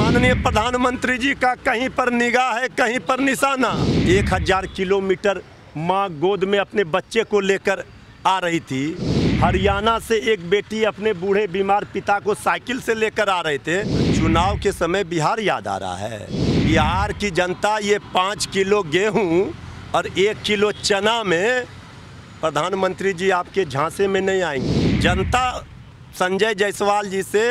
माननीय प्रधानमंत्री जी का कहीं पर निगाह है, कहीं पर निशाना। 1000 किलोमीटर माँ गोद में अपने बच्चे को लेकर आ रही थी। हरियाणा से एक बेटी अपने बूढ़े बीमार पिता को साइकिल से लेकर आ रहे थे। चुनाव के समय बिहार याद आ रहा है। बिहार की जनता ये 5 किलो गेहूं और 1 किलो चना में प्रधानमंत्री जी आपके झांसे में नहीं आएंगे। जनता संजय जायसवाल जी से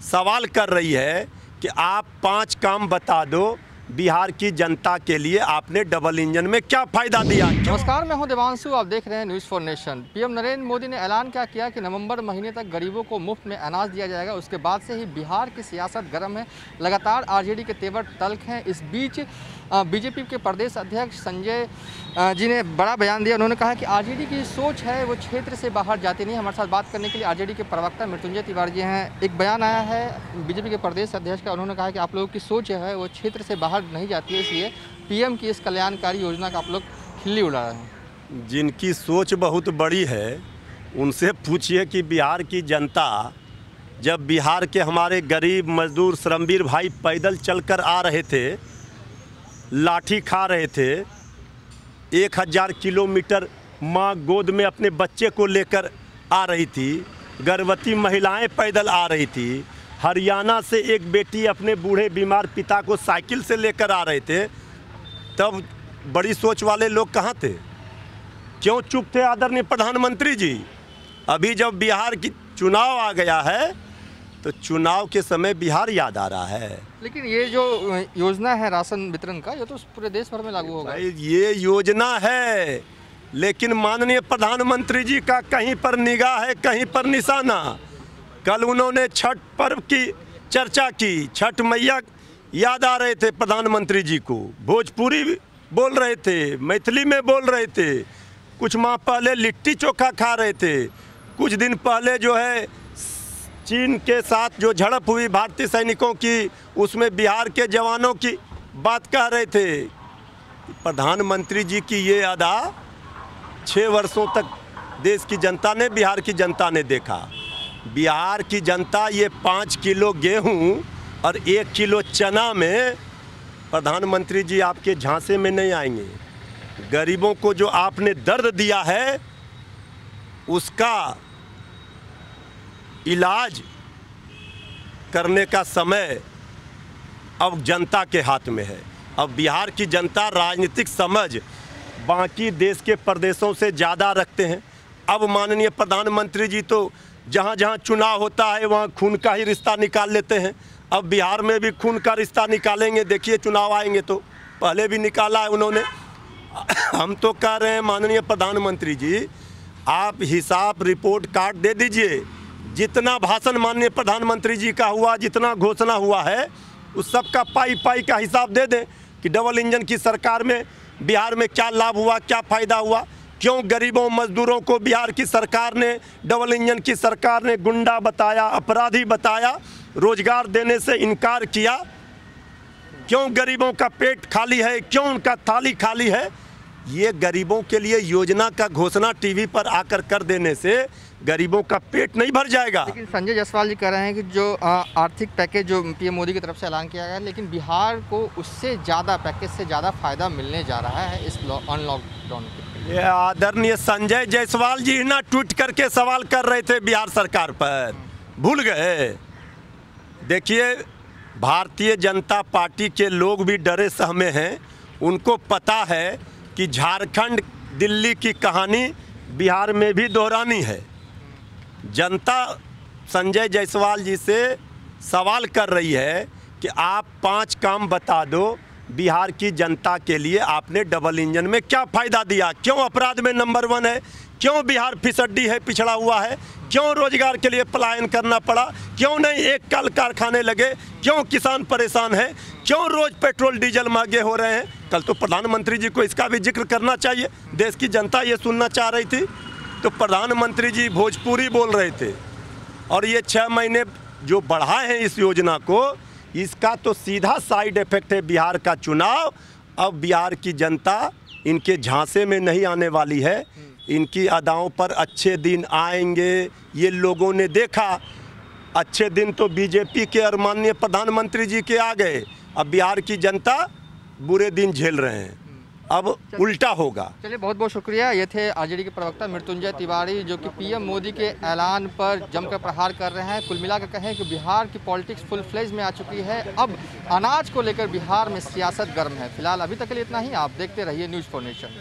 सवाल कर रही है कि आप 5 काम बता दो, बिहार की जनता के लिए आपने डबल इंजन में क्या फायदा दिया। नमस्कार, मैं हूं देवांशु, आप देख रहे हैं news for nation. PM Narendra Modi ने ऐलान क्या किया कि नवंबर महीने तक गरीबों को मुफ्त में अनाज दिया जाएगा। उसके बाद से ही बिहार की सियासत गर्म है, लगातार आरजेडी के तेवर तल्ख हैं। इस बीच बीजेपी के प्रदेश अध्यक्ष संजय जी ने बड़ा बयान दिया। उन्होंने कहा कि आरजेडी की सोच है वो क्षेत्र से बाहर जाती नहीं। हमारे साथ बात करने के लिए आरजेडी के प्रवक्ता मृत्युंजय तिवारी जी हैं। एक बयान आया है बीजेपी के प्रदेश अध्यक्ष का, उन्होंने कहा कि आप लोगों की सोच है वो क्षेत्र से बाहर नहीं जाती है, इसलिए पीएम की इस कल्याणकारी योजना का आप लोग खिल्ली उड़ा रहे हैं। जिनकी सोच बहुत बड़ी है उनसे पूछिए कि बिहार की जनता, जब बिहार के हमारे गरीब मजदूर श्रमवीर भाई पैदल चलकर आ रहे थे, लाठी खा रहे थे, 1000 किलोमीटर माँ गोद में अपने बच्चे को लेकर आ रही थी, गर्भवती महिलाएं पैदल आ रही थी, हरियाणा से एक बेटी अपने बूढ़े बीमार पिता को साइकिल से लेकर आ रहे थे, तब बड़ी सोच वाले लोग कहाँ थे? क्यों चुप थे आदरणीय प्रधानमंत्री जी? अभी जब बिहार की चुनाव आ गया है तो चुनाव के समय बिहार याद आ रहा है। लेकिन ये जो योजना है राशन वितरण का, ये तो पूरे देश भर में लागू होगा। ये योजना है, लेकिन माननीय प्रधानमंत्री जी का कहीं पर निगाह है, कहीं पर निशाना। कल उन्होंने छठ पर्व की चर्चा की, छठ मैया याद आ रहे थे प्रधानमंत्री जी को, भोजपुरी बोल रहे थे, मैथिली में बोल रहे थे, कुछ माह पहले लिट्टी चोखा खा रहे थे, कुछ दिन पहले जो है चीन के साथ जो झड़प हुई भारतीय सैनिकों की, उसमें बिहार के जवानों की बात कह रहे थे। प्रधानमंत्री जी की ये अदा 6 वर्षों तक देश की जनता ने, बिहार की जनता ने देखा। बिहार की जनता ये 5 किलो गेहूं और 1 किलो चना में प्रधानमंत्री जी आपके झांसे में नहीं आएंगे। गरीबों को जो आपने दर्द दिया है उसका इलाज करने का समय अब जनता के हाथ में है। अब बिहार की जनता राजनीतिक समझ बाकी देश के प्रदेशों से ज़्यादा रखते हैं। अब माननीय प्रधानमंत्री जी तो जहाँ जहाँ चुनाव होता है वहाँ खून का ही रिश्ता निकाल लेते हैं। अब बिहार में भी खून का रिश्ता निकालेंगे, देखिए चुनाव आएंगे तो। पहले भी निकाला है उन्होंने। हम तो कह रहे हैं माननीय प्रधानमंत्री जी, आप हिसाब रिपोर्ट कार्ड दे दीजिए। जितना भाषण माननीय प्रधानमंत्री जी का हुआ, जितना घोषणा हुआ है, उस सब का पाई पाई का हिसाब दे दें कि डबल इंजन की सरकार में बिहार में क्या लाभ हुआ, क्या फ़ायदा हुआ, क्यों गरीबों मजदूरों को बिहार की सरकार ने, डबल इंजन की सरकार ने गुंडा बताया, अपराधी बताया, रोजगार देने से इनकार किया, क्यों गरीबों का पेट खाली है, क्यों उनका थाली खाली है। ये गरीबों के लिए योजना का घोषणा टीवी पर आकर कर देने से गरीबों का पेट नहीं भर जाएगा। लेकिन संजय जायसवाल जी कह रहे हैं कि जो आर्थिक पैकेज जो पीएम मोदी की तरफ से ऐलान किया गया है, लेकिन बिहार को उससे ज़्यादा पैकेज से ज़्यादा फायदा मिलने जा रहा है इस अनलॉकडाउन के। ये आदरणीय संजय जायसवाल जी ना ट्वीट करके सवाल कर रहे थे बिहार सरकार पर, भूल गए? देखिए, भारतीय जनता पार्टी के लोग भी डरे सहमे हैं। उनको पता है कि झारखंड दिल्ली की कहानी बिहार में भी दोहरानी है। जनता संजय जायसवाल जी से सवाल कर रही है कि आप 5 काम बता दो, बिहार की जनता के लिए आपने डबल इंजन में क्या फ़ायदा दिया। क्यों अपराध में नंबर 1 है, क्यों बिहार फिसड्डी है, पिछड़ा हुआ है, क्यों रोजगार के लिए पलायन करना पड़ा, क्यों नहीं एक कल कारखाने लगे, क्यों किसान परेशान है, क्यों रोज पेट्रोल डीजल महंगे हो रहे हैं। कल तो प्रधानमंत्री जी को इसका भी जिक्र करना चाहिए, देश की जनता ये सुनना चाह रही थी। तो प्रधानमंत्री जी भोजपुरी बोल रहे थे। और ये 6 महीने जो बढ़ाए हैं इस योजना को, इसका तो सीधा साइड इफेक्ट है बिहार का चुनाव। अब बिहार की जनता इनके झांसे में नहीं आने वाली है। इनकी अदाओं पर अच्छे दिन आएंगे, ये लोगों ने देखा। अच्छे दिन तो बीजेपी के और माननीय प्रधानमंत्री जी के आ गए, अब बिहार की जनता बुरे दिन झेल रहे हैं, अब उल्टा होगा। चलिए, बहुत बहुत शुक्रिया। ये थे आरजेडी के प्रवक्ता मृत्युंजय तिवारी, जो कि पीएम मोदी के ऐलान पर जमकर प्रहार कर रहे हैं। कुल मिलाकर कहें कि बिहार की पॉलिटिक्स फुल फ्लेज में आ चुकी है। अब अनाज को लेकर बिहार में सियासत गर्म है। फिलहाल अभी तक के लिए इतना ही। आप देखते रहिए न्यूज़4 नेशन।